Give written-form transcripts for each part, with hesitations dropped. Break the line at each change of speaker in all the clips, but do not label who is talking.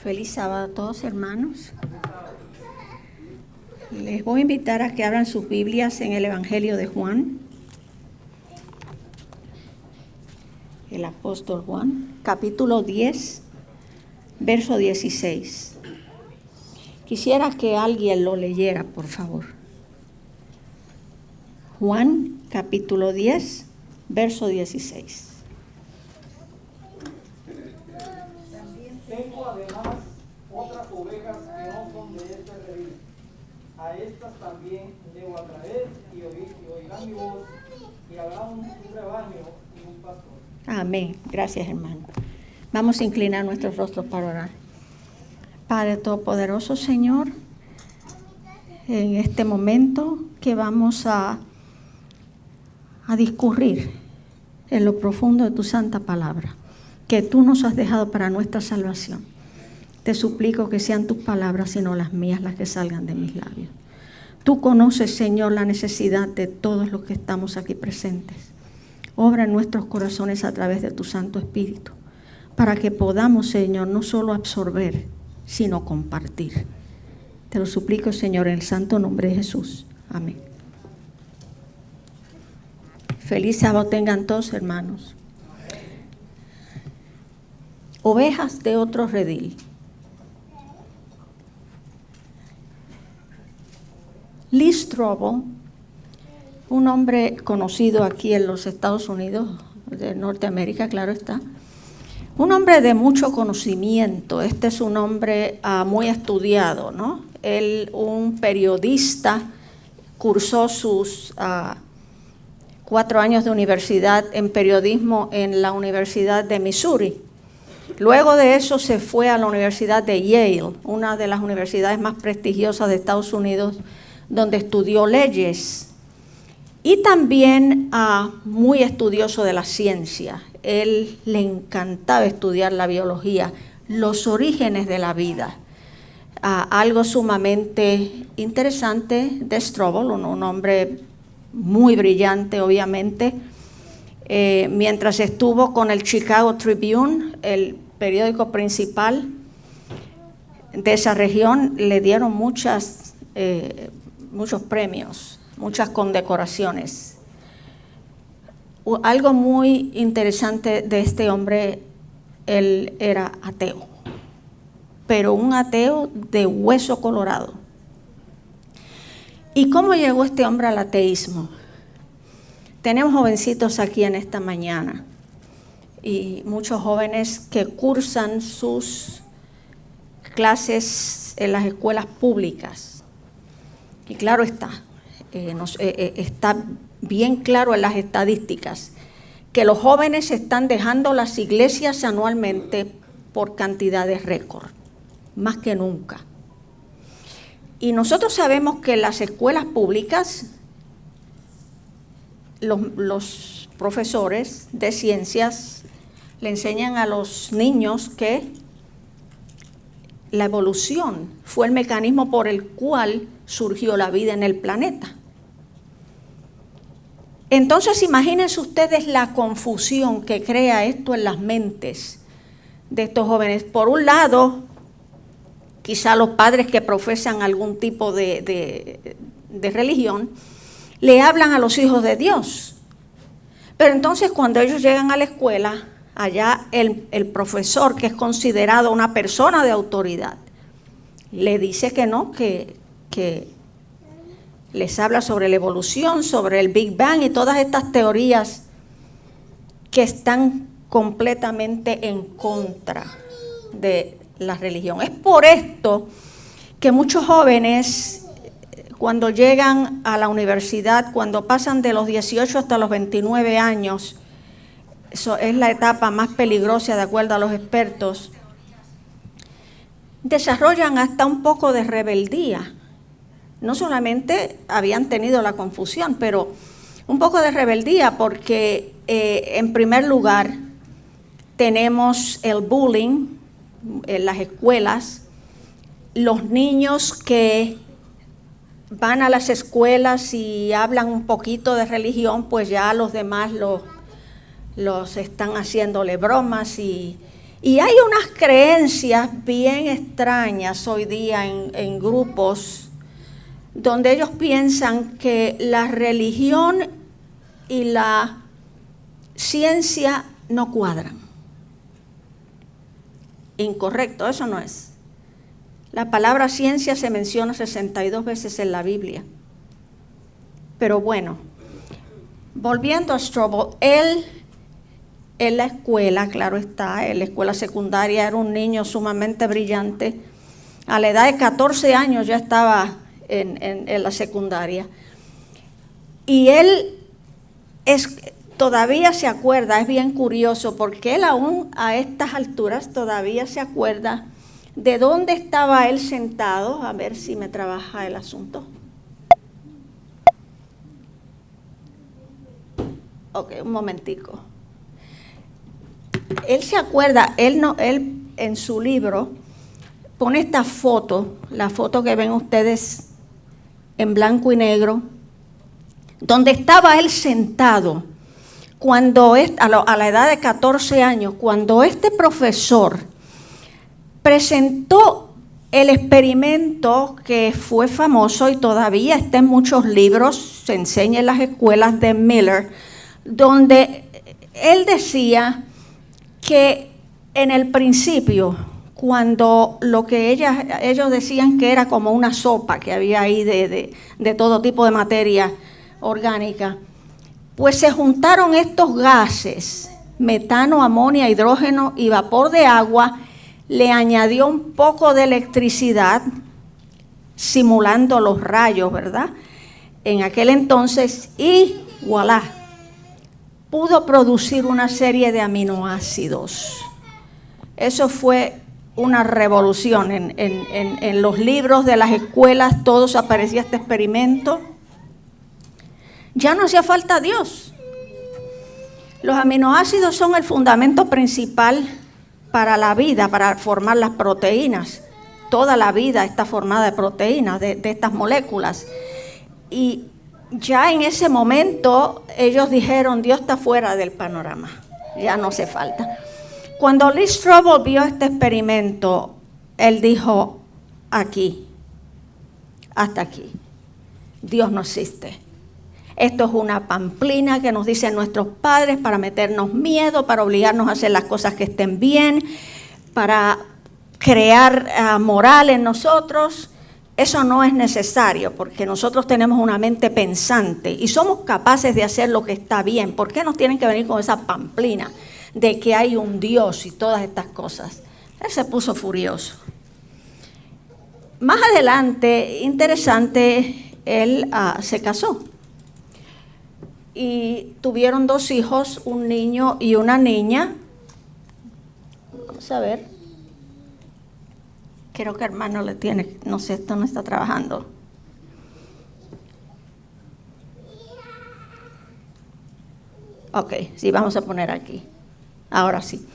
Feliz sábado a todos, hermanos. Les voy a invitar a que abran sus Biblias en el Evangelio de Juan. El apóstol Juan, capítulo 10, verso 16. Quisiera que alguien lo leyera, por favor. Juan, capítulo 10, verso 16.
Tengo además otras ovejas que no son de este redil. A estas también debo atraer y oirán mi voz, y habrá un rebaño y un pastor.
Amén. Gracias, hermano. Vamos a inclinar nuestros rostros para orar. Padre Todopoderoso, Señor, en este momento que vamos a discurrir en lo profundo de tu santa palabra, que tú nos has dejado para nuestra salvación. Te suplico que sean tus palabras y no las mías las que salgan de mis labios. Tú conoces, Señor, la necesidad de todos los que estamos aquí presentes. Obra en nuestros corazones a través de tu Santo Espíritu, para que podamos, Señor, no solo absorber, sino compartir. Te lo suplico, Señor, en el santo nombre de Jesús. Amén. Feliz sábado tengan todos, hermanos. Ovejas de otro redil. Lee Strobel, un hombre conocido aquí en los Estados Unidos, de Norteamérica, claro está, un hombre de mucho conocimiento. Este es un hombre muy estudiado, ¿no? Él, un periodista, cursó sus 4 años de universidad en periodismo en la Universidad de Missouri. Luego de eso se fue a la Universidad de Yale, una de las universidades más prestigiosas de Estados Unidos, donde estudió leyes. Y también muy estudioso de la ciencia. Él le encantaba estudiar la biología, los orígenes de la vida. Algo sumamente interesante de Strobel, un hombre muy brillante, obviamente. Mientras estuvo con el Chicago Tribune, el periódico principal de esa región, le dieron muchos premios, muchas condecoraciones. Algo muy interesante de este hombre, él era ateo, pero un ateo de hueso colorado. ¿Y cómo llegó este hombre al ateísmo? Tenemos jovencitos aquí en esta mañana y muchos jóvenes que cursan sus clases en las escuelas públicas. Y claro está, está bien claro en las estadísticas que los jóvenes están dejando las iglesias anualmente por cantidades récord, más que nunca. Y nosotros sabemos que en las escuelas públicas los profesores de ciencias le enseñan a los niños que la evolución fue el mecanismo por el cual surgió la vida en el planeta. Entonces, imagínense ustedes la confusión que crea esto en las mentes de estos jóvenes. Por un lado, quizá los padres que profesan algún tipo de religión le hablan a los hijos de Dios. Pero entonces cuando ellos llegan a la escuela, allá el profesor, que es considerado una persona de autoridad, le dice que no, que les habla sobre la evolución, sobre el Big Bang y todas estas teorías que están completamente en contra de la religión. Es por esto que muchos jóvenes, cuando llegan a la universidad, cuando pasan de los 18 hasta los 29 años, eso es la etapa más peligrosa de acuerdo a los expertos, desarrollan hasta un poco de rebeldía. No solamente habían tenido la confusión, pero un poco de rebeldía porque en primer lugar tenemos el bullying en las escuelas, los niños que van a las escuelas y hablan un poquito de religión, pues ya los demás los están haciéndole bromas y Y hay unas creencias bien extrañas hoy día en grupos donde ellos piensan que la religión y la ciencia no cuadran. Incorrecto, eso no es. La palabra ciencia se menciona 62 veces en la Biblia. Pero bueno, volviendo a Strobel, él en la escuela, claro está, en la escuela secundaria era un niño sumamente brillante. A la edad de 14 años ya estaba en la secundaria. Y él todavía se acuerda, es bien curioso, porque él aún a estas alturas todavía se acuerda de dónde estaba él sentado. A ver si me trabaja el asunto. Ok, un momentico. Él se acuerda, él en su libro pone esta foto, la foto que ven ustedes en blanco y negro, donde estaba él sentado cuando a la edad de 14 años, cuando este profesor presentó el experimento que fue famoso y todavía está en muchos libros, se enseña en las escuelas de Miller, donde él decía que en el principio, cuando lo que ellos decían que era como una sopa que había ahí de todo tipo de materia orgánica, pues se juntaron estos gases, metano, amonio, hidrógeno y vapor de agua, le añadió un poco de electricidad, simulando los rayos, ¿verdad? En aquel entonces, y voilà, pudo producir una serie de aminoácidos. Eso fue una revolución. En los libros de las escuelas todos aparecía este experimento. Ya no hacía falta Dios. Los aminoácidos son el fundamento principal para la vida, para formar las proteínas. Toda la vida está formada de proteínas, de estas moléculas. Y ya en ese momento ellos dijeron, Dios está fuera del panorama, ya no hace falta. Cuando Lee Strobel vio este experimento, él dijo, aquí, hasta aquí, Dios no existe. Esto es una pamplina que nos dicen nuestros padres para meternos miedo, para obligarnos a hacer las cosas que estén bien, para crear moral en nosotros. Eso no es necesario porque nosotros tenemos una mente pensante y somos capaces de hacer lo que está bien. ¿Por qué nos tienen que venir con esa pamplina de que hay un Dios y todas estas cosas? Él se puso furioso. Más adelante, interesante, él se casó y tuvieron 2 hijos, un niño y una niña. Vamos a ver. Creo que hermano le tiene, no sé, esto no está trabajando. Ok, sí, vamos a poner aquí. Ahora sí.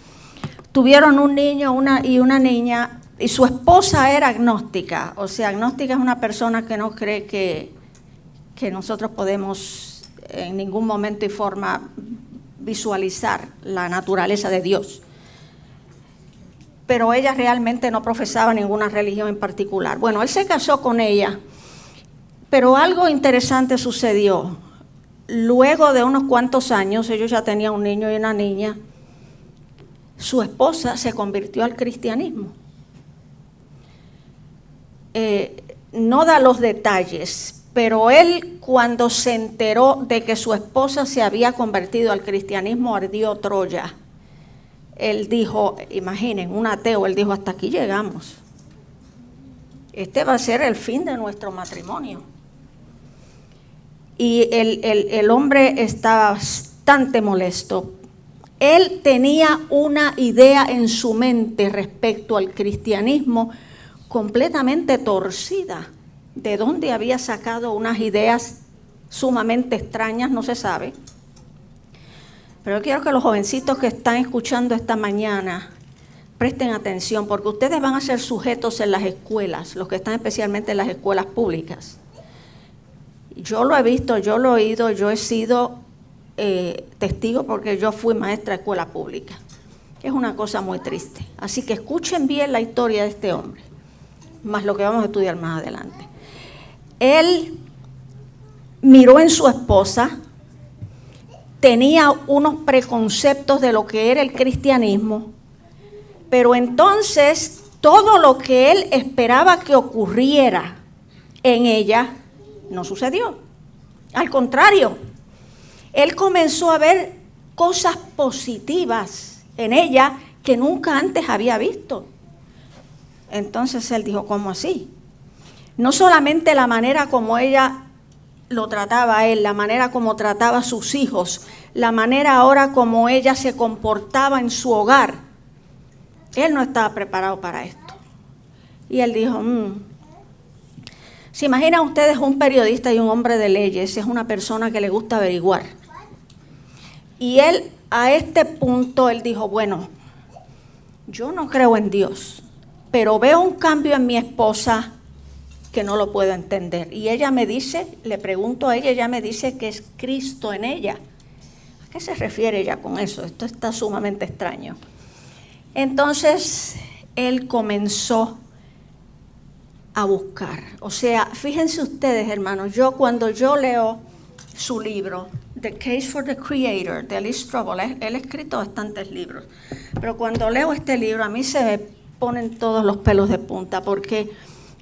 Tuvieron un niño y una niña, y su esposa era agnóstica. O sea, agnóstica es una persona que no cree que nosotros podemos en ningún momento y forma visualizar la naturaleza de Dios. Pero ella realmente no profesaba ninguna religión en particular. Bueno, él se casó con ella, pero algo interesante sucedió. Luego de unos cuantos años, ellos ya tenían un niño y una niña, su esposa se convirtió al cristianismo. No da los detalles, pero él cuando se enteró de que su esposa se había convertido al cristianismo, ardió Troya. Él dijo, imaginen, un ateo, él dijo, hasta aquí llegamos. Este va a ser el fin de nuestro matrimonio. Y el hombre estaba bastante molesto. Él tenía una idea en su mente respecto al cristianismo completamente torcida. ¿De dónde había sacado unas ideas sumamente extrañas? No se sabe. Pero yo quiero que los jovencitos que están escuchando esta mañana presten atención, porque ustedes van a ser sujetos en las escuelas, los que están especialmente en las escuelas públicas. Yo lo he visto, yo lo he oído, yo he sido testigo porque yo fui maestra de escuela pública. Es una cosa muy triste. Así que escuchen bien la historia de este hombre, más lo que vamos a estudiar más adelante. Él miró en su esposa, tenía unos preconceptos de lo que era el cristianismo, pero entonces todo lo que él esperaba que ocurriera en ella no sucedió. Al contrario, él comenzó a ver cosas positivas en ella que nunca antes había visto. Entonces él dijo, ¿cómo así? No solamente la manera como ella lo trataba a él, la manera como trataba a sus hijos, la manera ahora como ella se comportaba en su hogar. Él no estaba preparado para esto. Y él dijo, ¿se imaginan ustedes un periodista y un hombre de leyes? Es una persona que le gusta averiguar. Y él, a este punto, él dijo, bueno, yo no creo en Dios, pero veo un cambio en mi esposa que no lo puedo entender. Y ella me dice, le pregunto a ella me dice que es Cristo en ella. ¿A qué se refiere ella con eso? Esto está sumamente extraño. Entonces, él comenzó a buscar. O sea, fíjense ustedes, hermanos, cuando yo leo su libro, The Case for the Creator, de Lee Strobel, él ha escrito bastantes libros, pero cuando leo este libro a mí se me ponen todos los pelos de punta, porque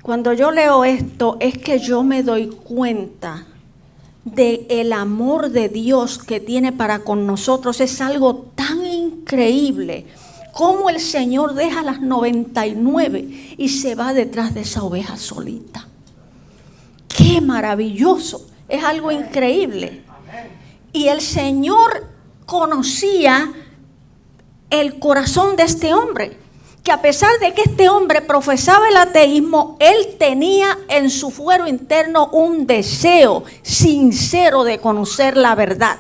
cuando yo leo esto es que yo me doy cuenta de el amor de Dios que tiene para con nosotros. Es algo tan increíble cómo el Señor deja las 99 y se va detrás de esa oveja solita. ¡Qué maravilloso! Es algo increíble. Y el Señor conocía el corazón de este hombre, que a pesar de que este hombre profesaba el ateísmo, él tenía en su fuero interno un deseo sincero de conocer la verdad.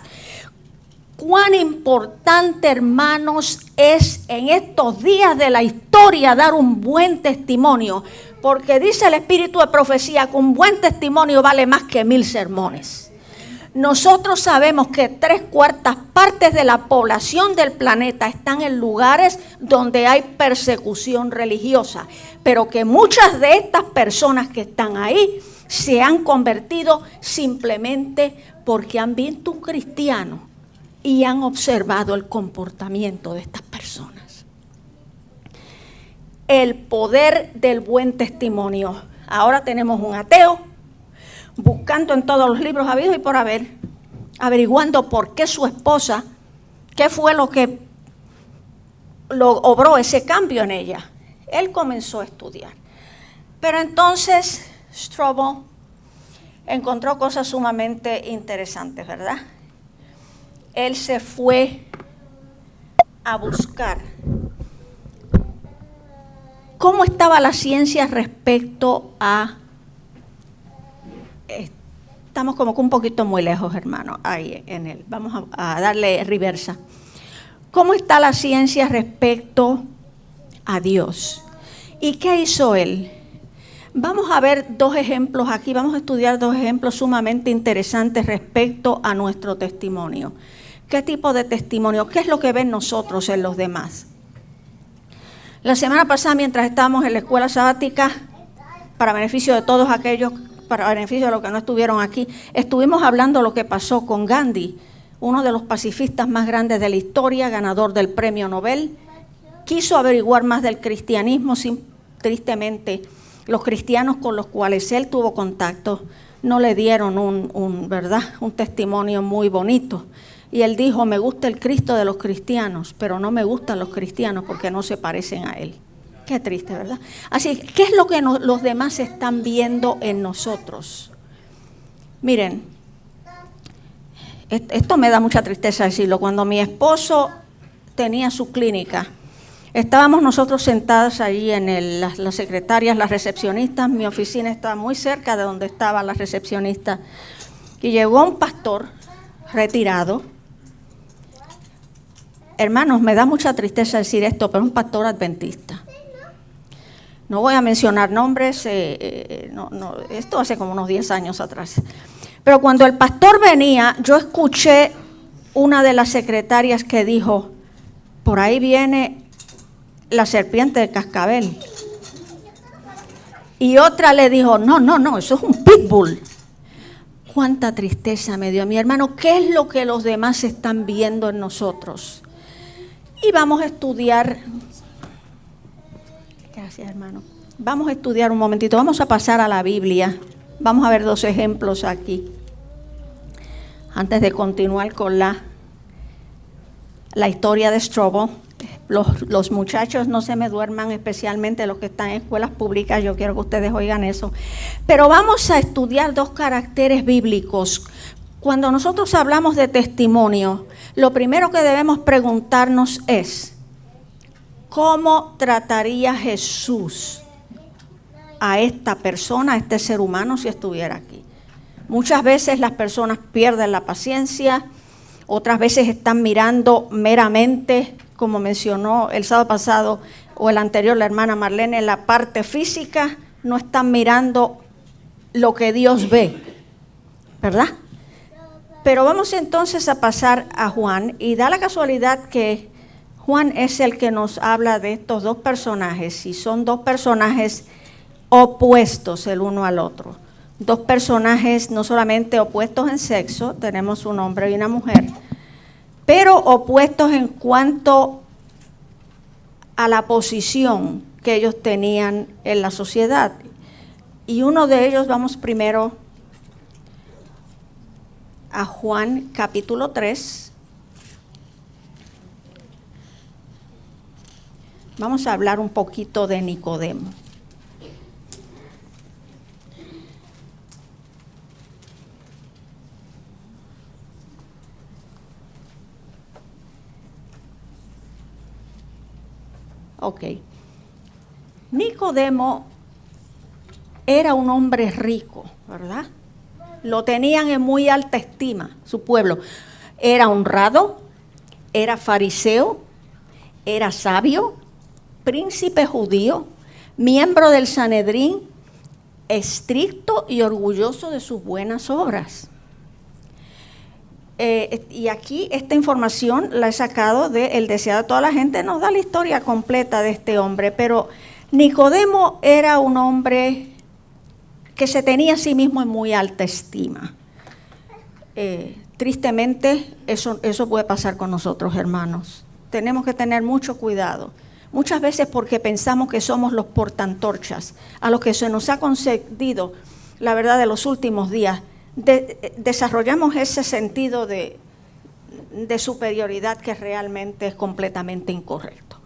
Cuán importante, hermanos, es en estos días de la historia dar un buen testimonio, porque dice el Espíritu de Profecía que un buen testimonio vale más que 1000 sermones. Nosotros sabemos que 3/4 partes de la población del planeta están en lugares donde hay persecución religiosa, pero que muchas de estas personas que están ahí se han convertido simplemente porque han visto un cristiano y han observado el comportamiento de estas personas. El poder del buen testimonio. Ahora tenemos un ateo buscando en todos los libros habidos y por haber, averiguando por qué su esposa, qué fue lo que obró ese cambio en ella. Él comenzó a estudiar. Pero entonces Strobel encontró cosas sumamente interesantes, ¿verdad? Él se fue a buscar cómo estaba la ciencia respecto a... Estamos como que un poquito muy lejos, hermano, ahí en él. Vamos a darle reversa. ¿Cómo está la ciencia respecto a Dios? ¿Y qué hizo él? Vamos a ver 2 ejemplos aquí, vamos a estudiar 2 ejemplos sumamente interesantes respecto a nuestro testimonio. ¿Qué tipo de testimonio? ¿Qué es lo que ven nosotros en los demás? La semana pasada, mientras estábamos en la escuela sabática, para beneficio de todos aquellos, para beneficio de los que no estuvieron aquí, estuvimos hablando de lo que pasó con Gandhi, uno de los pacifistas más grandes de la historia, ganador del premio Nobel. Quiso averiguar más del cristianismo, tristemente los cristianos con los cuales él tuvo contacto no le dieron un testimonio muy bonito. Y él dijo, me gusta el Cristo de los cristianos, pero no me gustan los cristianos porque no se parecen a él. Qué triste, ¿verdad? Así, ¿qué es lo que los demás están viendo en nosotros? Miren, esto me da mucha tristeza decirlo. Cuando mi esposo tenía su clínica, estábamos nosotros sentadas allí las secretarias, las recepcionistas. Mi oficina estaba muy cerca de donde estaba la recepcionista. Y llegó un pastor retirado. Hermanos, me da mucha tristeza decir esto, pero un pastor adventista. No voy a mencionar nombres, esto hace como unos 10 años atrás. Pero cuando el pastor venía, yo escuché una de las secretarias que dijo, por ahí viene la serpiente de cascabel. Y otra le dijo, no, eso es un pitbull. Cuánta tristeza me dio mi hermano. ¿Qué es lo que los demás están viendo en nosotros? Y vamos a estudiar. Gracias, hermano. Vamos a estudiar un momentito. Vamos a pasar a la Biblia. Vamos a ver 2 ejemplos aquí. Antes de continuar con la historia de Strobel. Los muchachos no se me duerman, especialmente los que están en escuelas públicas, yo quiero que ustedes oigan eso. Pero vamos a estudiar 2 caracteres bíblicos. Cuando nosotros hablamos de testimonio, lo primero que debemos preguntarnos es, ¿cómo trataría Jesús a esta persona, a este ser humano si estuviera aquí? Muchas veces las personas pierden la paciencia, otras veces están mirando meramente, como mencionó el sábado pasado o el anterior la hermana Marlene, la parte física, no están mirando lo que Dios ve, ¿verdad? Pero vamos entonces a pasar a Juan, y da la casualidad que Juan es el que nos habla de estos 2 personajes, y son 2 personajes opuestos el uno al otro. 2 personajes no solamente opuestos en sexo, tenemos un hombre y una mujer, pero opuestos en cuanto a la posición que ellos tenían en la sociedad. Y uno de ellos, vamos primero a Juan capítulo 3. Vamos a hablar un poquito de Nicodemo. Ok. Nicodemo era un hombre rico, ¿verdad? Lo tenían en muy alta estima, su pueblo. Era honrado, era fariseo, era sabio, príncipe judío, miembro del Sanedrín, estricto y orgulloso de sus buenas obras. Y aquí esta información la he sacado de El Deseado de toda la gente, nos da la historia completa de este hombre, pero Nicodemo era un hombre que se tenía a sí mismo en muy alta estima. Tristemente, eso puede pasar con nosotros, hermanos. Tenemos que tener mucho cuidado. Muchas veces porque pensamos que somos los portaantorchas, a los que se nos ha concedido la verdad de los últimos días. Desarrollamos ese sentido de superioridad que realmente es completamente incorrecto.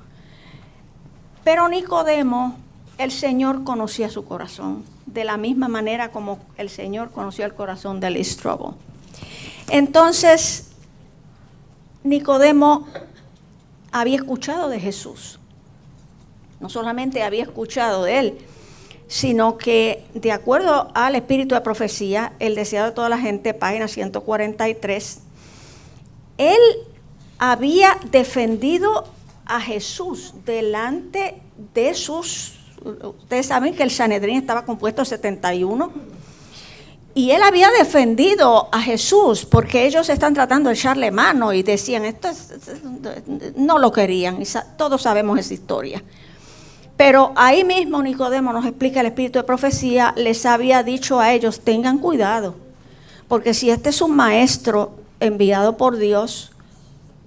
Pero Nicodemo, el Señor conocía su corazón, de la misma manera como el Señor conoció el corazón de Strobel. Entonces, Nicodemo había escuchado de Jesús. No solamente había escuchado de él, sino que de acuerdo al espíritu de profecía, El Deseado de toda la gente, página 143, él había defendido a Jesús delante de sus, ustedes saben que el Sanedrín estaba compuesto de 71, y él había defendido a Jesús porque ellos están tratando de echarle mano y decían, no lo querían, y todos sabemos esa historia. Pero ahí mismo Nicodemo nos explica el espíritu de profecía, les había dicho a ellos, tengan cuidado, porque si este es un maestro enviado por Dios,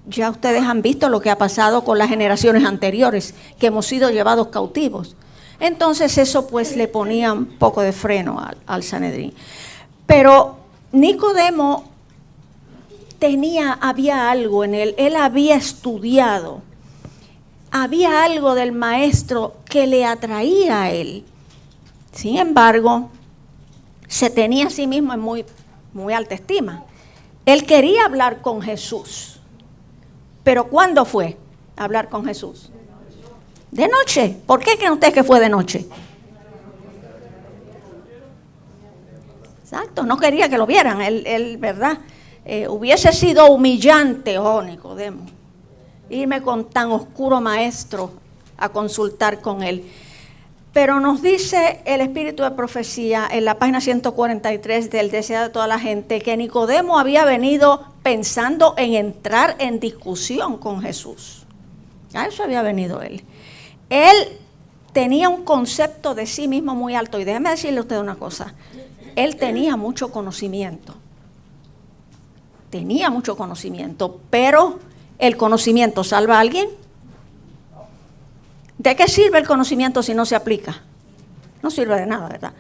ya ustedes han visto lo que ha pasado con las generaciones anteriores, que hemos sido llevados cautivos. Entonces eso pues le ponía un poco de freno al Sanedrín. Pero Nicodemo había algo en él había estudiado. Había algo del maestro que le atraía a él. Sin embargo, se tenía a sí mismo en muy, muy alta estima. Él quería hablar con Jesús. Pero ¿cuándo fue a hablar con Jesús? De noche. ¿Por qué creen ustedes que fue de noche? Exacto, no quería que lo vieran. Él ¿verdad? Hubiese sido humillante, Nicodemo, irme con tan oscuro maestro a consultar con él. Pero nos dice el espíritu de profecía en la página 143 del Deseado de toda la gente que Nicodemo había venido pensando en entrar en discusión con Jesús. A eso había venido él. Él tenía un concepto de sí mismo muy alto. Y déjeme decirle a usted una cosa. Él tenía mucho conocimiento. Tenía mucho conocimiento. Pero ¿el conocimiento salva a alguien? ¿De qué sirve el conocimiento si no se aplica? No sirve de nada, ¿verdad?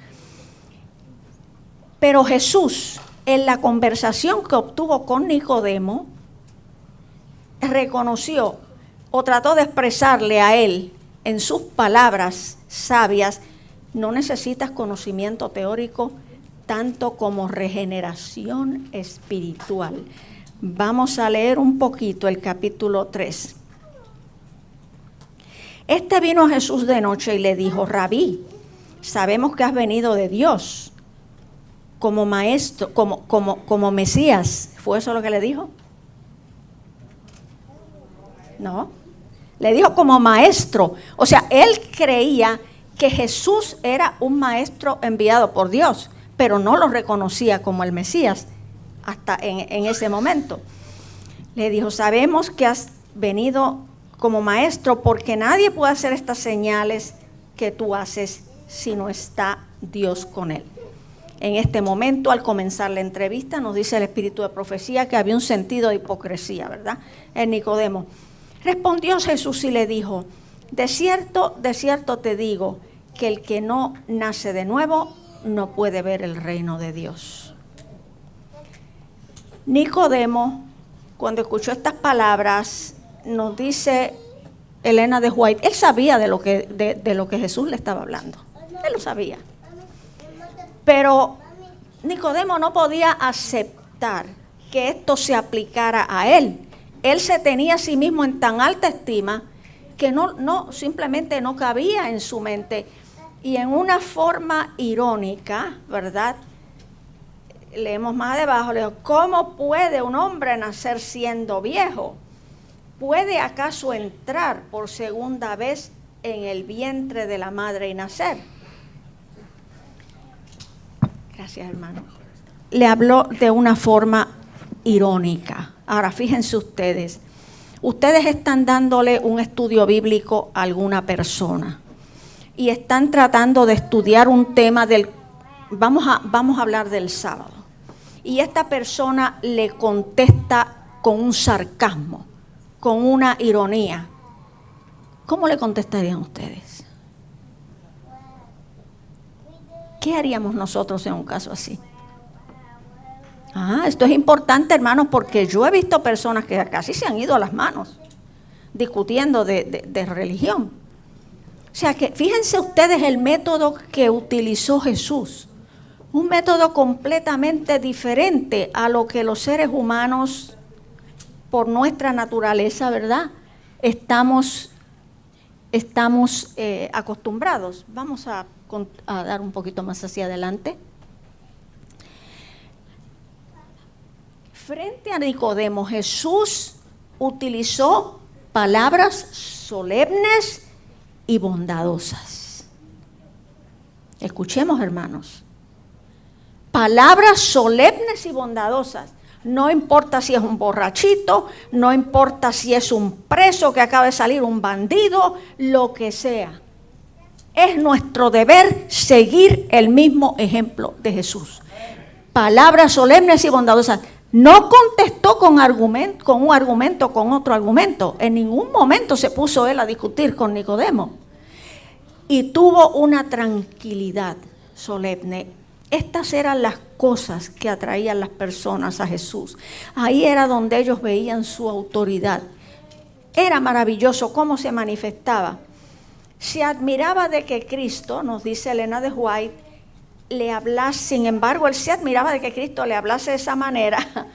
Pero Jesús, en la conversación que obtuvo con Nicodemo, reconoció o trató de expresarle a él en sus palabras sabias: no necesitas conocimiento teórico tanto como regeneración espiritual. Vamos a leer un poquito el capítulo 3. Este vino a Jesús de noche y le dijo: Rabí, sabemos que has venido de Dios como maestro, como Mesías. ¿Fue eso lo que le dijo? No, le dijo como maestro. O sea, él creía que Jesús era un maestro enviado por Dios, pero no lo reconocía como el Mesías hasta en ese momento. Le dijo: sabemos que has venido como maestro, porque nadie puede hacer estas señales que tú haces si no está Dios con él. En este momento, al comenzar la entrevista, nos dice el espíritu de profecía que había un sentido de hipocresía, ¿verdad? En Nicodemo. Respondió Jesús y le dijo: de cierto te digo, que el que no nace de nuevo no puede ver el reino de Dios. Nicodemo, cuando escuchó estas palabras, nos dice Elena de White, él sabía de lo que Jesús le estaba hablando. Él lo sabía. Pero Nicodemo no podía aceptar que esto se aplicara a él. Él se tenía a sí mismo en tan alta estima que simplemente no cabía en su mente. Y en una forma irónica, ¿verdad? Leemos más debajo, le digo: ¿cómo puede un hombre nacer siendo viejo? ¿Puede acaso entrar por segunda vez en el vientre de la madre y nacer? Gracias, hermano. Le habló de una forma irónica. Ahora, fíjense ustedes están dándole un estudio bíblico a alguna persona y están tratando de estudiar un tema vamos a hablar del sábado. Y esta persona le contesta con un sarcasmo, con una ironía. ¿Cómo le contestarían ustedes? ¿Qué haríamos nosotros en un caso así? Esto es importante, hermanos, porque yo he visto personas que casi se han ido a las manos discutiendo de religión. O sea que fíjense ustedes el método que utilizó Jesús. Un método completamente diferente a lo que los seres humanos, por nuestra naturaleza, ¿verdad?, estamos acostumbrados. Vamos a dar un poquito más hacia adelante. Frente a Nicodemo, Jesús utilizó palabras solemnes y bondadosas. Escuchemos, hermanos. Palabras solemnes y bondadosas. No importa si es un borrachito, no importa si es un preso que acaba de salir, un bandido, lo que sea. Es nuestro deber seguir el mismo ejemplo de Jesús. Palabras solemnes y bondadosas. No contestó con un argumento, con otro argumento. En ningún momento se puso él a discutir con Nicodemo. Y tuvo una tranquilidad solemne. Estas eran las cosas que atraían las personas a Jesús. Ahí era donde ellos veían su autoridad. Era maravilloso cómo se manifestaba. Se admiraba de que Cristo, nos dice Elena de White, le hablase. Sin embargo, él se admiraba de que Cristo le hablase de esa manera,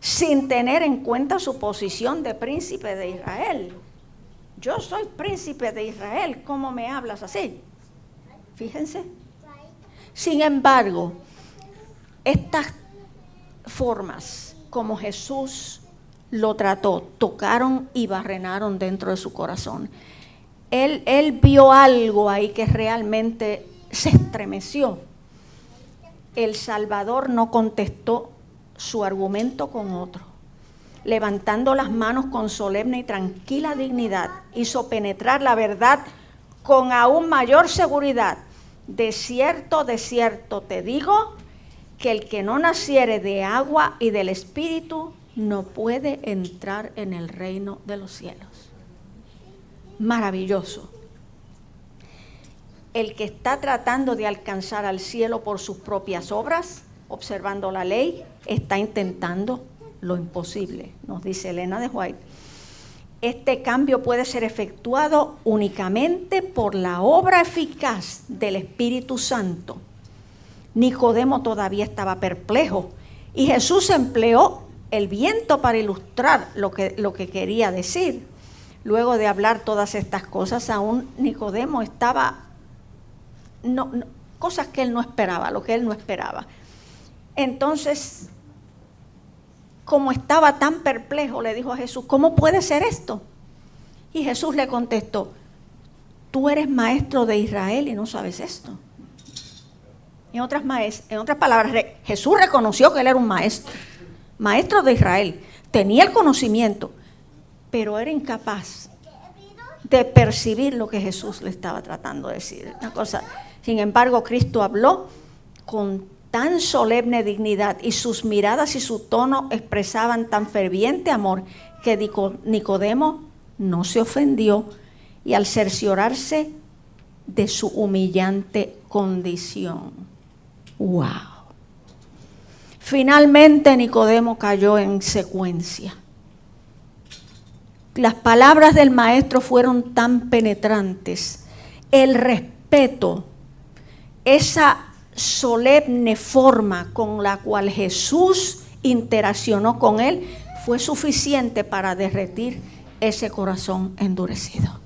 sin tener en cuenta su posición de príncipe de Israel. Yo soy príncipe de Israel, ¿cómo me hablas así? Fíjense. Sin embargo, estas formas como Jesús lo trató, tocaron y barrenaron dentro de su corazón. Él vio algo ahí que realmente se estremeció. El Salvador no contestó su argumento con otro. levantando las manos con solemne y tranquila dignidad, hizo penetrar la verdad con aún mayor seguridad. De cierto te digo, que el que no naciere de agua y del Espíritu no puede entrar en el reino de los cielos. Maravilloso. El que está tratando de alcanzar al cielo por sus propias obras, observando la ley, está intentando lo imposible, nos dice Elena de White. Este cambio puede ser efectuado únicamente por la obra eficaz del Espíritu Santo. Nicodemo todavía estaba perplejo y Jesús empleó el viento para ilustrar lo que quería decir. Luego de hablar todas estas cosas, aún Nicodemo estaba, cosas que él no esperaba, lo que él no esperaba. Entonces, como estaba tan perplejo, le dijo a Jesús, ¿cómo puede ser esto? Y Jesús le contestó, tú eres maestro de Israel y no sabes esto. En otras palabras, Jesús reconoció que él era un maestro de Israel, tenía el conocimiento, pero era incapaz de percibir lo que Jesús le estaba tratando de decir. Una cosa. Sin embargo, Cristo habló con tan solemne dignidad y sus miradas y su tono expresaban tan ferviente amor que Nicodemo no se ofendió y al cerciorarse de su humillante condición. ¡Wow! Finalmente Nicodemo cayó en secuencia. Las palabras del maestro fueron tan penetrantes. El respeto, esa solemne forma con la cual Jesús interaccionó con él, fue suficiente para derretir ese corazón endurecido.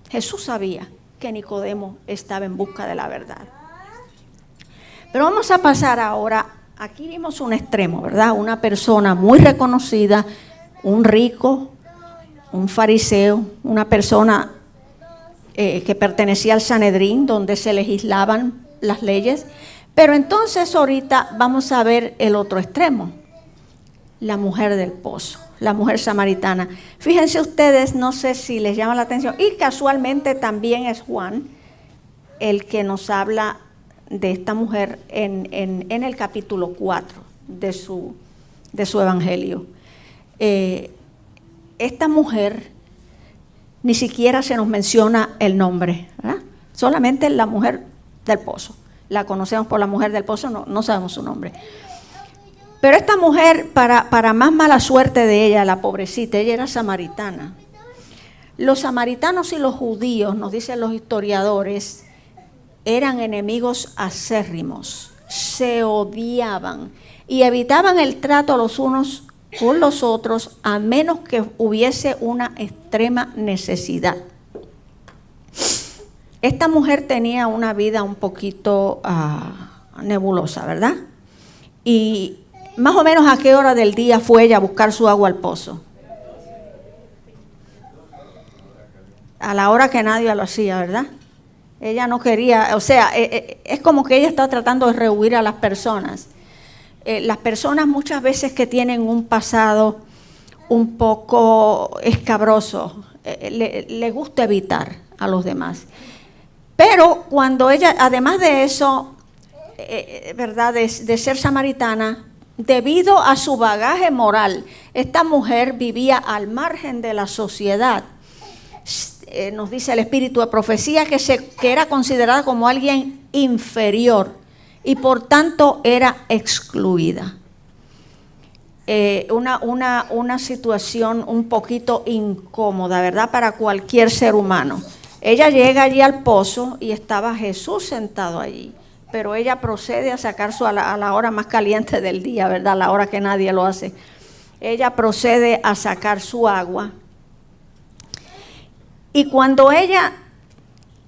Jesús sabía que Nicodemo estaba en busca de la verdad. Pero vamos a pasar ahora, aquí vimos un extremo, ¿verdad? Una persona muy reconocida, un rico, un fariseo, una persona que pertenecía al Sanedrín, donde se legislaban las leyes. Pero entonces ahorita vamos a ver el otro extremo, la mujer del pozo, la mujer samaritana. Fíjense ustedes, no sé si les llama la atención, y casualmente también es Juan el que nos habla de esta mujer en el capítulo 4 de su evangelio. Esta mujer ni siquiera se nos menciona el nombre, ¿verdad? Solamente la mujer del pozo. La conocemos por la mujer del pozo, no sabemos su nombre. Pero esta mujer, para más mala suerte de ella, la pobrecita, ella era samaritana. Los samaritanos y los judíos, nos dicen los historiadores, eran enemigos acérrimos, se odiaban y evitaban el trato los unos con los otros a menos que hubiese una extrema necesidad. Esta mujer tenía una vida un poquito nebulosa, ¿verdad? Y más o menos a qué hora del día fue ella a buscar su agua al pozo. A la hora que nadie lo hacía, ¿verdad? Ella no quería, o sea, es como que ella estaba tratando de rehuir a las personas. Las personas muchas veces que tienen un pasado un poco escabroso, le gusta evitar a los demás. Pero cuando ella, además de eso, ¿verdad? De ser samaritana, debido a su bagaje moral, esta mujer vivía al margen de la sociedad. Nos dice el espíritu de profecía que era considerada como alguien inferior y por tanto era excluida. Una situación un poquito incómoda, ¿verdad? Para cualquier ser humano. Ella llega allí al pozo y estaba Jesús sentado allí, pero ella procede a sacar a la hora más caliente del día, ¿verdad? A la hora que nadie lo hace. Ella procede a sacar su agua. Y cuando ella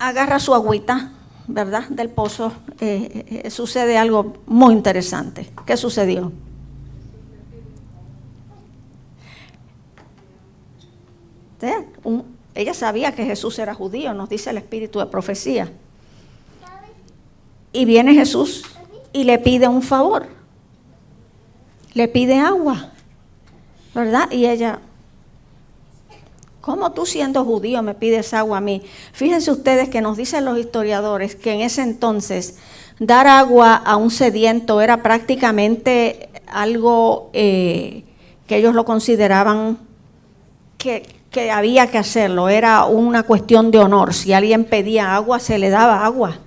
agarra su agüita, ¿verdad? Del pozo, sucede algo muy interesante. ¿Qué sucedió? Ella sabía que Jesús era judío, nos dice el espíritu de profecía. Y viene Jesús y le pide un favor. le pide agua, ¿verdad? Y ella, ¿cómo tú siendo judío me pides agua a mí? Fíjense ustedes que nos dicen los historiadores que en ese entonces dar agua a un sediento era prácticamente algo que ellos lo consideraban que había que hacerlo, era una cuestión de honor. Si alguien pedía agua, se le daba agua.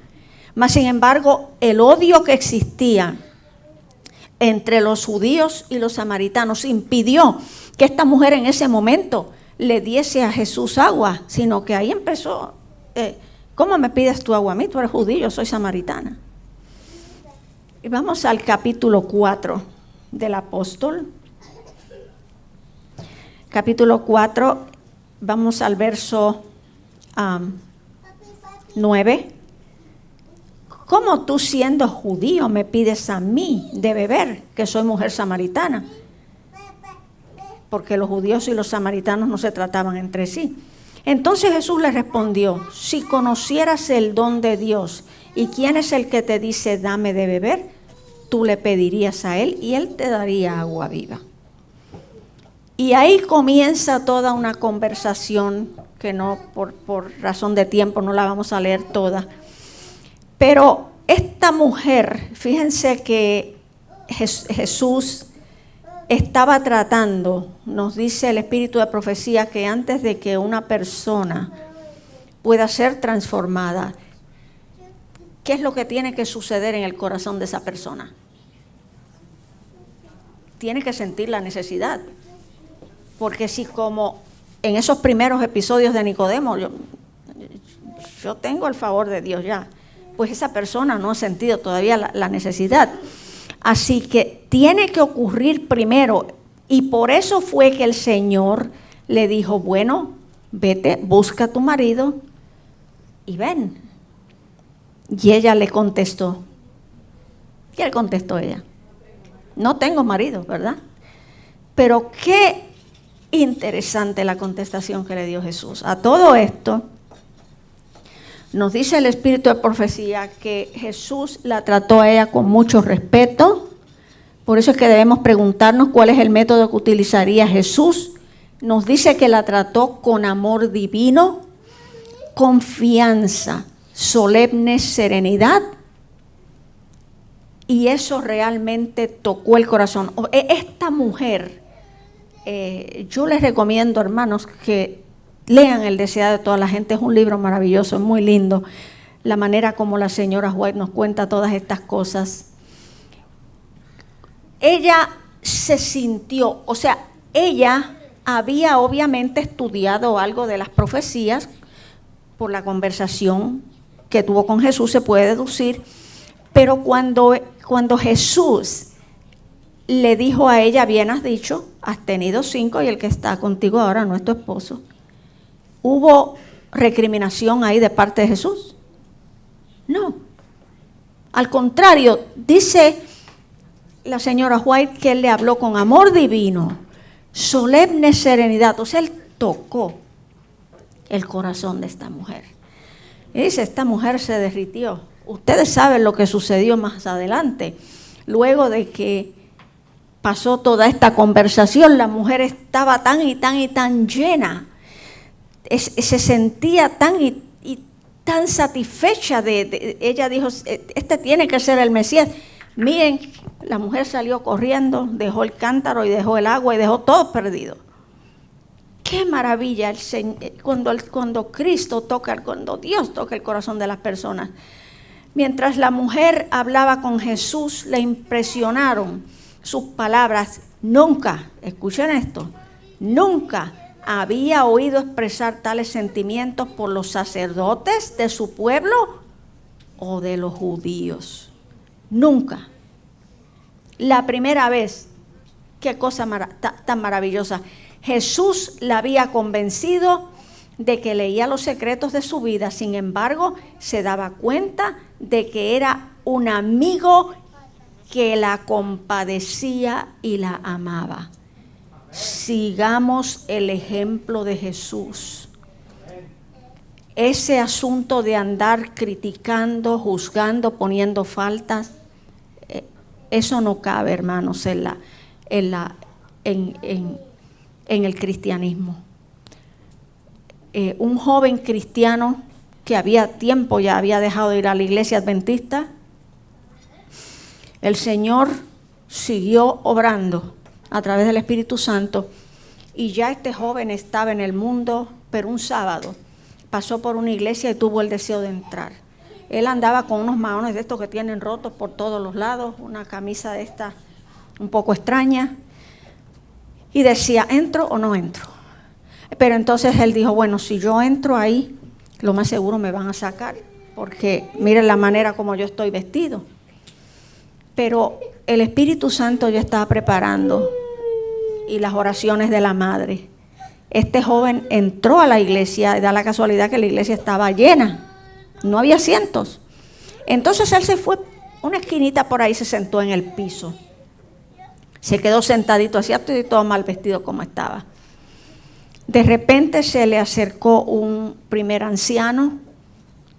Mas, sin embargo, el odio que existía entre los judíos y los samaritanos impidió que esta mujer en ese momento le diese a Jesús agua, sino que ahí empezó, ¿cómo me pides tú agua a mí? Tú eres judío, yo soy samaritana. Y vamos al capítulo 4 del apóstol. Capítulo 4, vamos al verso 9. ¿Cómo tú siendo judío me pides a mí de beber, que soy mujer samaritana? Porque los judíos y los samaritanos no se trataban entre sí. Entonces Jesús le respondió, si conocieras el don de Dios y quién es el que te dice dame de beber, tú le pedirías a él y él te daría agua viva. Y ahí comienza toda una conversación que no, por razón de tiempo, no la vamos a leer toda. Pero esta mujer, fíjense que Jesús estaba tratando, nos dice el espíritu de profecía, que antes de que una persona pueda ser transformada, ¿qué es lo que tiene que suceder en el corazón de esa persona? Tiene que sentir la necesidad. Porque si como en esos primeros episodios de Nicodemo, yo tengo el favor de Dios ya, pues esa persona no ha sentido todavía la necesidad. Así que tiene que ocurrir primero, y por eso fue que el Señor le dijo, bueno, vete, busca a tu marido y ven. Y ella le contestó. ¿Qué le contestó ella? No tengo marido, ¿verdad? Pero qué interesante la contestación que le dio Jesús. A todo esto, nos dice el espíritu de profecía que Jesús la trató a ella con mucho respeto. Por eso es que debemos preguntarnos cuál es el método que utilizaría Jesús. Nos dice que la trató con amor divino, confianza, solemne serenidad. Y eso realmente tocó el corazón. Esta mujer, yo les recomiendo, hermanos, que lean El deseado de toda la gente. Es un libro maravilloso, es muy lindo. La manera como la señora White nos cuenta todas estas cosas. Ella se sintió, o sea, ella había obviamente estudiado algo de las profecías por la conversación que tuvo con Jesús, se puede deducir, pero cuando Jesús le dijo a ella, bien has dicho, has tenido 5 y el que está contigo ahora no es tu esposo, ¿hubo recriminación ahí de parte de Jesús? No. Al contrario, dice la señora White que él le habló con amor divino, solemne serenidad. O sea, él tocó el corazón de esta mujer. Y dice, esta mujer se derritió. Ustedes saben lo que sucedió más adelante. Luego de que pasó toda esta conversación, la mujer estaba tan y tan y tan llena. Se sentía tan y tan satisfecha ella dijo, este tiene que ser el Mesías. Miren, la mujer salió corriendo, dejó el cántaro y dejó el agua y dejó todo perdido. Qué maravilla cuando Cristo toca, cuando Dios toca el corazón de las personas. Mientras la mujer hablaba con Jesús, le impresionaron sus palabras. Nunca, escuchen esto, nunca había oído expresar tales sentimientos por los sacerdotes de su pueblo o de los judíos. Nunca. La primera vez, qué cosa tan maravillosa. Jesús la había convencido de que leía los secretos de su vida, sin embargo, se daba cuenta de que era un amigo que la compadecía y la amaba. Sigamos el ejemplo de Jesús. Ese asunto de andar criticando, juzgando, poniendo faltas, eso no cabe, hermanos, en el cristianismo. Un joven cristiano que había tiempo ya había dejado de ir a la iglesia adventista, el Señor siguió obrando a través del Espíritu Santo y ya este joven estaba en el mundo, pero un sábado pasó por una iglesia y tuvo el deseo de entrar. Él andaba con unos maones de estos que tienen rotos por todos los lados, una camisa de esta un poco extraña, y decía, ¿entro o no entro? Pero entonces él dijo, bueno, si yo entro ahí, lo más seguro me van a sacar, porque miren la manera como yo estoy vestido. Pero el Espíritu Santo ya estaba preparando, y las oraciones de la madre. Este joven entró a la iglesia, y da la casualidad que la iglesia estaba llena, no había asientos. Entonces él se fue una esquinita por ahí, se sentó en el piso. Se quedó sentadito, así todo mal vestido como estaba. De repente se le acercó un primer anciano,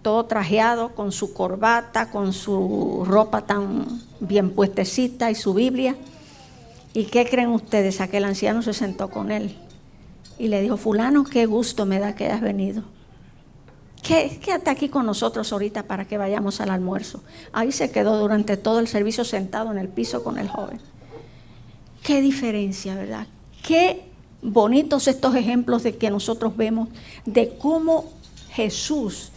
todo trajeado, con su corbata, con su ropa tan bien puestecita y su Biblia. ¿Y qué creen ustedes? Aquel anciano se sentó con él y le dijo, fulano, qué gusto me da que hayas venido. Quédate aquí con nosotros ahorita para que vayamos al almuerzo. Ahí se quedó durante todo el servicio sentado en el piso con el joven. Qué diferencia, ¿verdad? Qué bonitos estos ejemplos de que nosotros vemos de cómo Jesús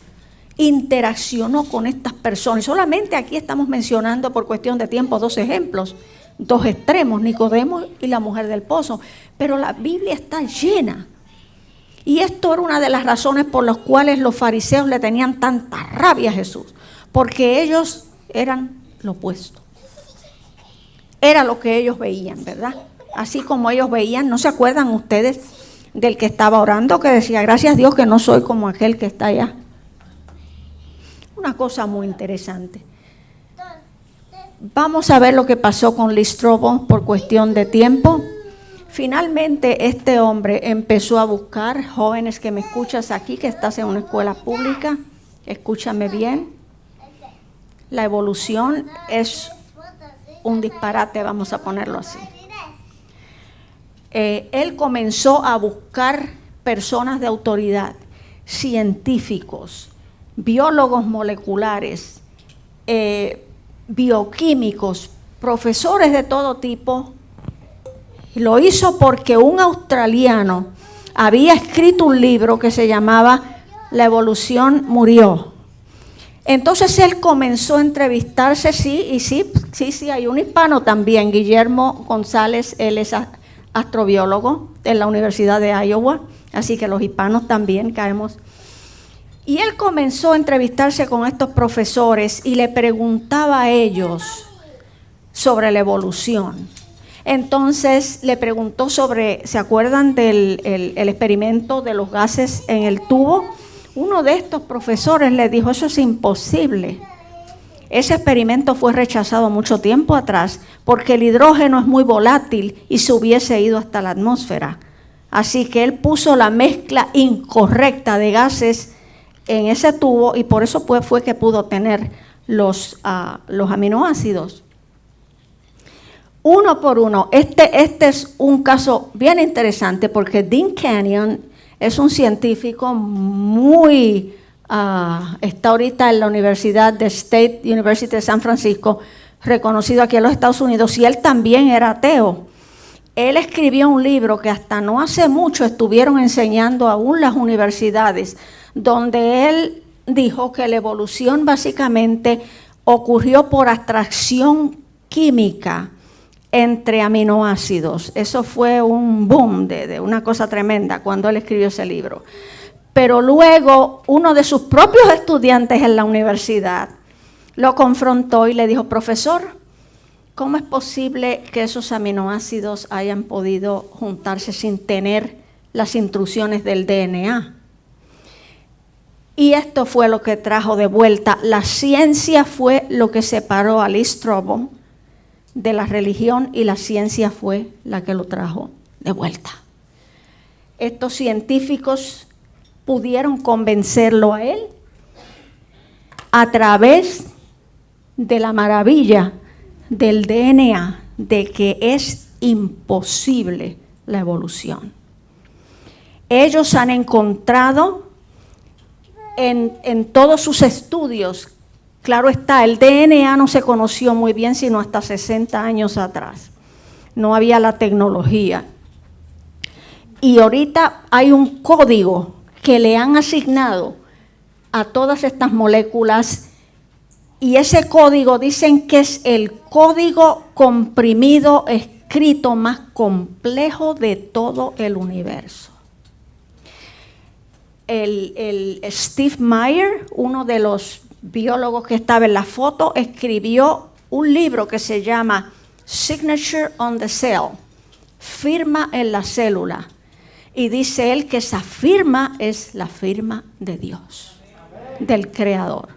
interaccionó con estas personas. Solamente aquí estamos mencionando por cuestión de tiempo 2 ejemplos, 2 extremos, Nicodemo y la mujer del pozo. Pero la Biblia está llena. Y esto era una de las razones por las cuales los fariseos le tenían tanta rabia a Jesús, porque ellos eran lo opuesto. Era lo que ellos veían, ¿verdad? Así como ellos veían, ¿no se acuerdan ustedes del que estaba orando que decía, gracias a Dios que no soy como aquel que está allá? Una cosa muy interesante. Vamos a ver lo que pasó con Lee Strobel por cuestión de tiempo. Finalmente este hombre empezó a buscar, jóvenes que me escuchas aquí, que estás en una escuela pública, escúchame bien. La evolución es un disparate, vamos a ponerlo así. Él comenzó a buscar personas de autoridad, científicos, biólogos moleculares, bioquímicos, profesores de todo tipo. Lo hizo porque un australiano había escrito un libro que se llamaba La evolución murió. Entonces él comenzó a entrevistarse, sí, hay un hispano también, Guillermo González, él es astrobiólogo en la Universidad de Iowa, así que los hispanos también caemos. Y él comenzó a entrevistarse con estos profesores y le preguntaba a ellos sobre la evolución. Entonces le preguntó sobre, ¿se acuerdan del el experimento de los gases en el tubo? Uno de estos profesores le dijo, eso es imposible. Ese experimento fue rechazado mucho tiempo atrás porque el hidrógeno es muy volátil y se hubiese ido hasta la atmósfera. Así que él puso la mezcla incorrecta de gases en ese tubo y por eso fue que pudo tener los aminoácidos. Uno por uno. Este es un caso bien interesante porque Dean Kenyon es un científico muy, está ahorita en la Universidad de State University de San Francisco, reconocido aquí en los Estados Unidos, y él también era ateo. Él escribió un libro que hasta no hace mucho estuvieron enseñando aún las universidades, donde él dijo que la evolución básicamente ocurrió por atracción química entre aminoácidos. Eso fue un boom de una cosa tremenda cuando él escribió ese libro. Pero luego uno de sus propios estudiantes en la universidad lo confrontó y le dijo, profesor, ¿cómo es posible que esos aminoácidos hayan podido juntarse sin tener las intrusiones del DNA? Y esto fue lo que trajo de vuelta. La ciencia fue lo que separó a Lee Strobel de la religión y la ciencia fue la que lo trajo de vuelta. Estos científicos pudieron convencerlo a él a través de la maravilla del DNA, de que es imposible la evolución. Ellos han encontrado en todos sus estudios, claro está, el DNA no se conoció muy bien sino hasta 60 años atrás. No había la tecnología. Y ahorita hay un código que le han asignado a todas estas moléculas, y ese código dicen que es el código comprimido escrito más complejo de todo el universo. El Steve Meyer, uno de los biólogos que estaba en la foto, escribió un libro que se llama Signature on the Cell, firma en la célula. Y dice él que esa firma es la firma de Dios, del Creador.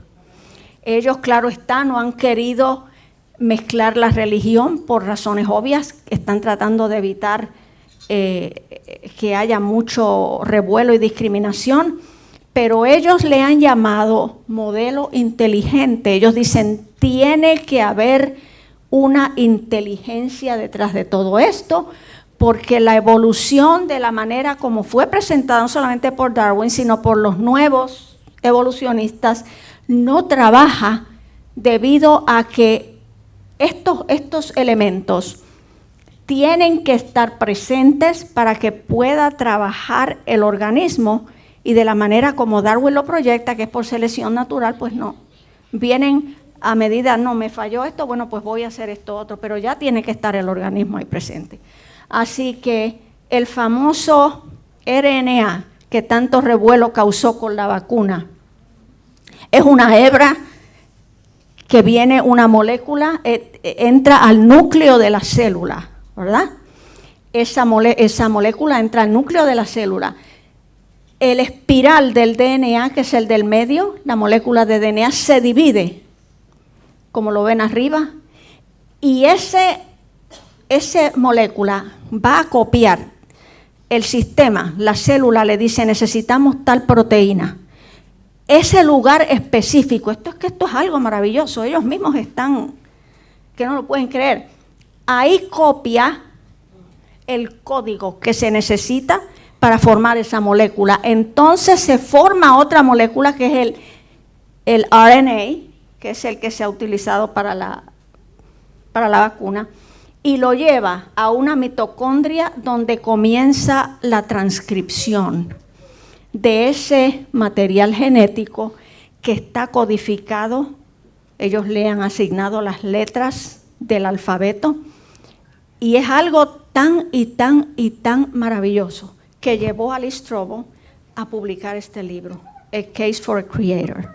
Ellos, claro está, no han querido mezclar la religión por razones obvias. Están tratando de evitar que haya mucho revuelo y discriminación. Pero ellos le han llamado modelo inteligente. Ellos dicen, tiene que haber una inteligencia detrás de todo esto, porque la evolución de la manera como fue presentada no solamente por Darwin, sino por los nuevos evolucionistas, no trabaja debido a que estos elementos tienen que estar presentes para que pueda trabajar el organismo, y de la manera como Darwin lo proyecta, que es por selección natural, pues no. Vienen a medida, no, me falló esto, bueno, pues voy a hacer esto otro, pero ya tiene que estar el organismo ahí presente. Así que el famoso RNA que tanto revuelo causó con la vacuna es una hebra que viene, una molécula, entra al núcleo de la célula, ¿verdad? Esa molécula entra al núcleo de la célula. El espiral del DNA, que es el del medio, la molécula de DNA, se divide, como lo ven arriba, y esa molécula va a copiar el sistema. La célula le dice, necesitamos tal proteína. Ese lugar específico, esto es algo maravilloso, ellos mismos están, que no lo pueden creer. Ahí copia el código que se necesita para formar esa molécula. Entonces se forma otra molécula que es el RNA, que es el que se ha utilizado para la vacuna, y lo lleva a una mitocondria donde comienza la transcripción de ese material genético que está codificado. Ellos le han asignado las letras del alfabeto, y es algo tan y tan maravilloso que llevó a Lee Strobel a publicar este libro, A Case for a Creator.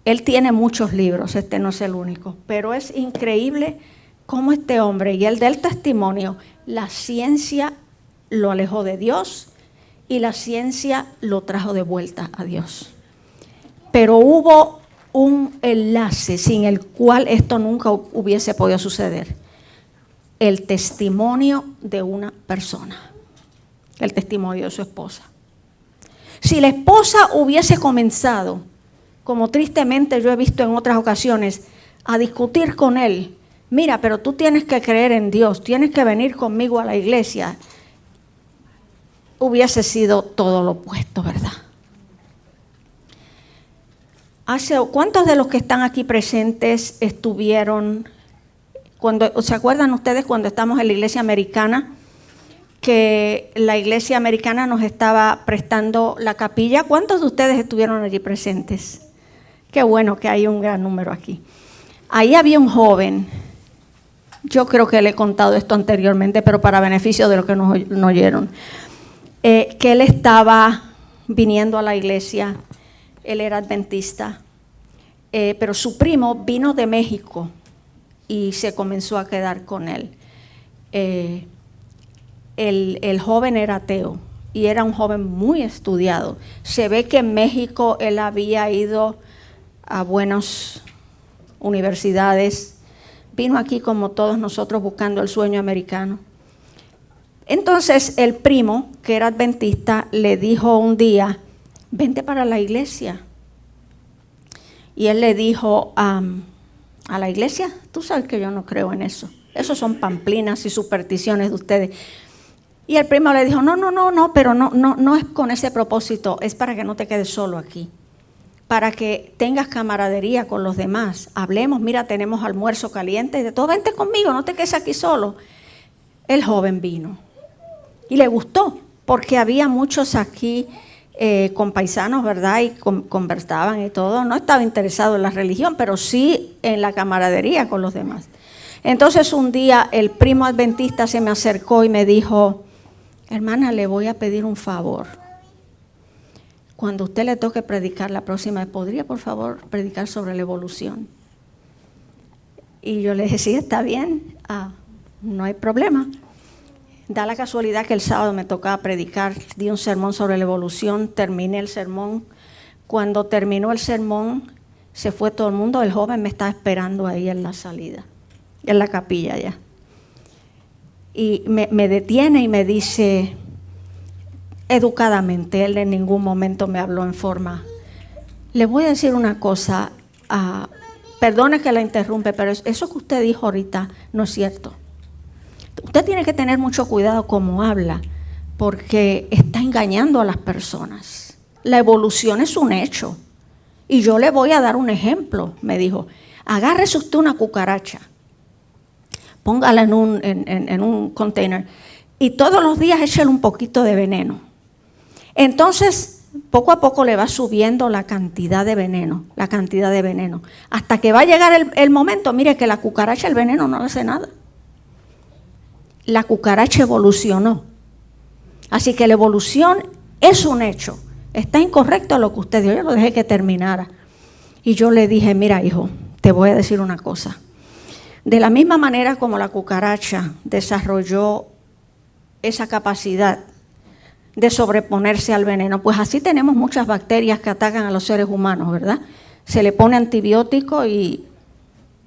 Él tiene muchos libros, este no es el único, pero es increíble cómo este hombre, y él da el testimonio, la ciencia lo alejó de Dios y la ciencia lo trajo de vuelta a Dios. Pero hubo un enlace sin el cual esto nunca hubiese podido suceder. El testimonio de una persona, el testimonio de su esposa. Si la esposa hubiese comenzado, como tristemente yo he visto en otras ocasiones, a discutir con él, mira, pero tú tienes que creer en Dios, tienes que venir conmigo a la iglesia, hubiese sido todo lo opuesto, ¿verdad? ¿Cuántos de los que están aquí presentes estuvieron, se acuerdan ustedes cuando estamos en la iglesia americana, que la iglesia americana nos estaba prestando la capilla? ¿Cuántos de ustedes estuvieron allí presentes? Qué bueno que hay un gran número aquí. Ahí había un joven, yo creo que le he contado esto anteriormente, pero para beneficio de los que no oyeron, que él estaba viniendo a la iglesia, él era adventista, pero su primo vino de México y se comenzó a quedar con él. El joven era ateo y era un joven muy estudiado. Se ve que en México él había ido a buenas universidades, vino aquí como todos nosotros buscando el sueño americano. Entonces el primo, que era adventista, le dijo un día, vente para la iglesia. Y él le dijo, ¿a la iglesia? Tú sabes que yo no creo en eso. Esos son pamplinas y supersticiones de ustedes. Y el primo le dijo, no, pero no es con ese propósito, es para que no te quedes solo aquí, para que tengas camaradería con los demás, hablemos, mira, tenemos almuerzo caliente y de todo, vente conmigo, no te quedes aquí solo. El joven vino y le gustó, porque había muchos aquí compaisanos, ¿verdad? Y conversaban y todo, no estaba interesado en la religión, pero sí en la camaradería con los demás. Entonces un día el primo adventista se me acercó y me dijo, hermana, le voy a pedir un favor. Cuando usted le toque predicar la próxima, ¿podría por favor predicar sobre la evolución? Y yo le dije, sí, está bien, no hay problema. Da la casualidad que el sábado me tocaba predicar, di un sermón sobre la evolución, terminé el sermón. Cuando terminó el sermón, se fue todo el mundo, el joven me estaba esperando ahí en la salida, en la capilla ya. Y me detiene y me dice, educadamente, él en ningún momento me habló en forma. Le voy a decir una cosa, perdone que la interrumpe, pero eso que usted dijo ahorita no es cierto. Usted tiene que tener mucho cuidado cómo habla, porque está engañando a las personas. La evolución es un hecho. Y yo le voy a dar un ejemplo, me dijo. Agárrese usted una cucaracha, póngala en un container y todos los días échale un poquito de veneno. Entonces, poco a poco le va subiendo la cantidad de veneno, hasta que va a llegar el momento, mire que la cucaracha, el veneno no le hace nada. La cucaracha evolucionó. Así que la evolución es un hecho. Está incorrecto lo que usted dijo, yo lo dejé que terminara. Y yo le dije, mira hijo, te voy a decir una cosa. De la misma manera como la cucaracha desarrolló esa capacidad de sobreponerse al veneno, pues así tenemos muchas bacterias que atacan a los seres humanos, ¿verdad? Se le pone antibiótico y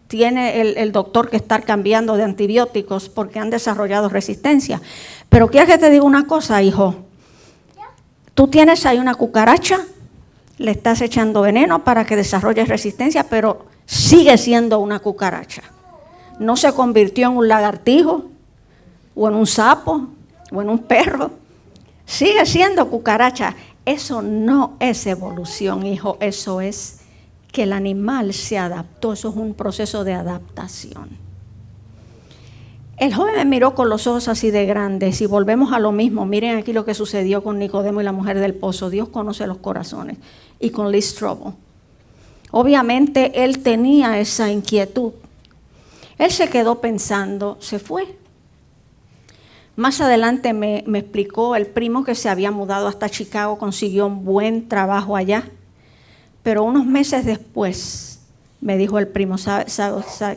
tiene el doctor que estar cambiando de antibióticos porque han desarrollado resistencia. Pero quiero que te diga una cosa, hijo. Tú tienes ahí una cucaracha, le estás echando veneno para que desarrolle resistencia, pero sigue siendo una cucaracha. No se convirtió en un lagartijo, o en un sapo, o en un perro. Sigue siendo cucaracha. Eso no es evolución, hijo. Eso es que el animal se adaptó. Eso es un proceso de adaptación. El joven me miró con los ojos así de grandes y volvemos a lo mismo. Miren aquí lo que sucedió con Nicodemo y la mujer del pozo. Dios conoce los corazones. Y con Lee Strobel. Obviamente él tenía esa inquietud. Él se quedó pensando, se fue. Más adelante me explicó el primo que se había mudado hasta Chicago, consiguió un buen trabajo allá. Pero unos meses después me dijo el primo,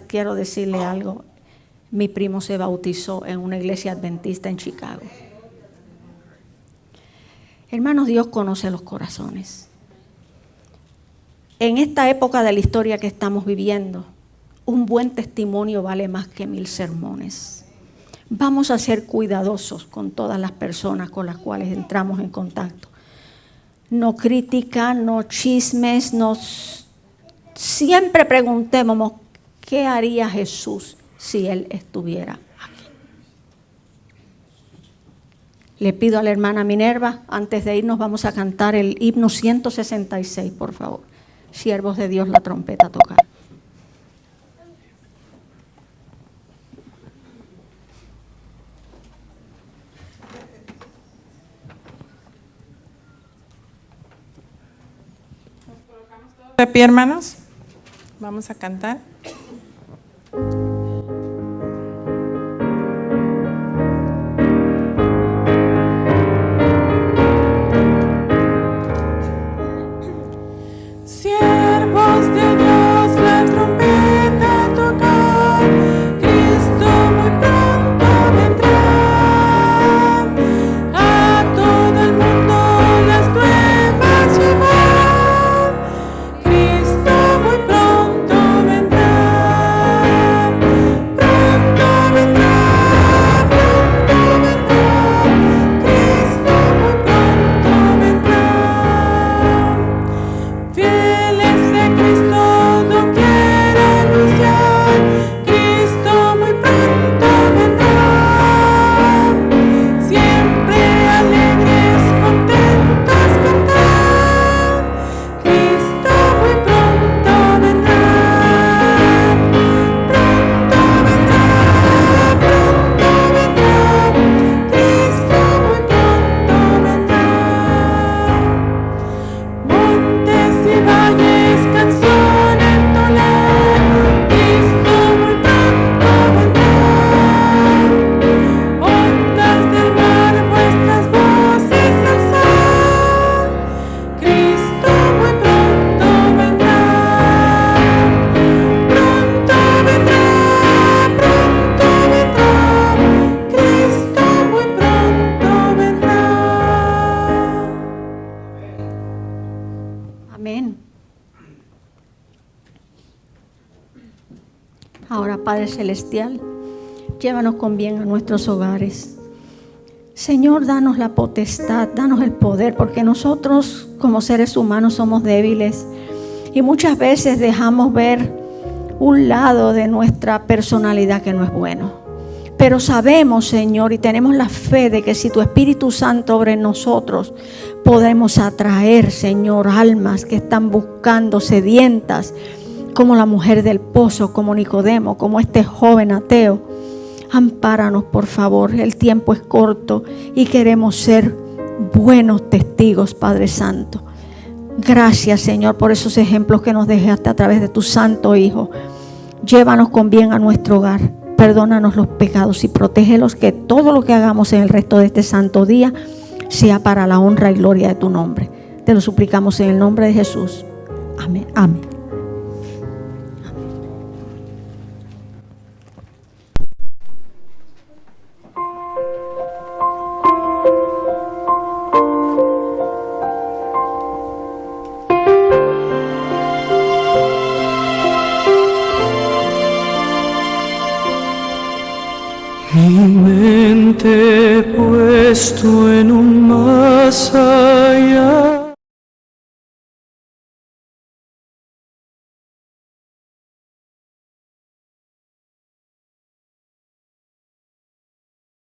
quiero decirle algo, mi primo se bautizó en una iglesia adventista en Chicago. Hermanos, Dios conoce los corazones. En esta época de la historia que estamos viviendo, un buen testimonio vale más que 1000 sermones. Vamos a ser cuidadosos con todas las personas con las cuales entramos en contacto. No crítica, no chismes, siempre preguntemos qué haría Jesús si Él estuviera aquí. Le pido a la hermana Minerva, antes de irnos vamos a cantar el himno 166, por favor. Siervos de Dios, la trompeta a tocar.
De pie, hermanos, vamos a cantar. Siervos de Dios, la trompeta a tocar, Cristo muy pronto vendrá. A todo el mundo las nuevas llevar. Cristo muy pronto vendrá.
Amén. Ahora, Padre Celestial, llévanos con bien a nuestros hogares. Señor, danos la potestad, danos el poder, porque nosotros como seres humanos somos débiles y muchas veces dejamos ver un lado de nuestra personalidad que no es bueno. Pero sabemos, Señor, y tenemos la fe de que si tu Espíritu Santo obra en nosotros, podemos atraer, Señor, almas que están buscando, sedientas, como la mujer del pozo, como Nicodemo, como este joven ateo. Ampáranos, por favor, el tiempo es corto y queremos ser buenos testigos, Padre Santo. Gracias, Señor, por esos ejemplos que nos dejaste a través de tu Santo Hijo. Llévanos con bien a nuestro hogar, perdónanos los pecados y protégelos, que todo lo que hagamos en el resto de este santo día sea para la honra y gloria de tu nombre. Te lo suplicamos en el nombre de Jesús. Amén. Amén.
Mi mente puesto en un más allá.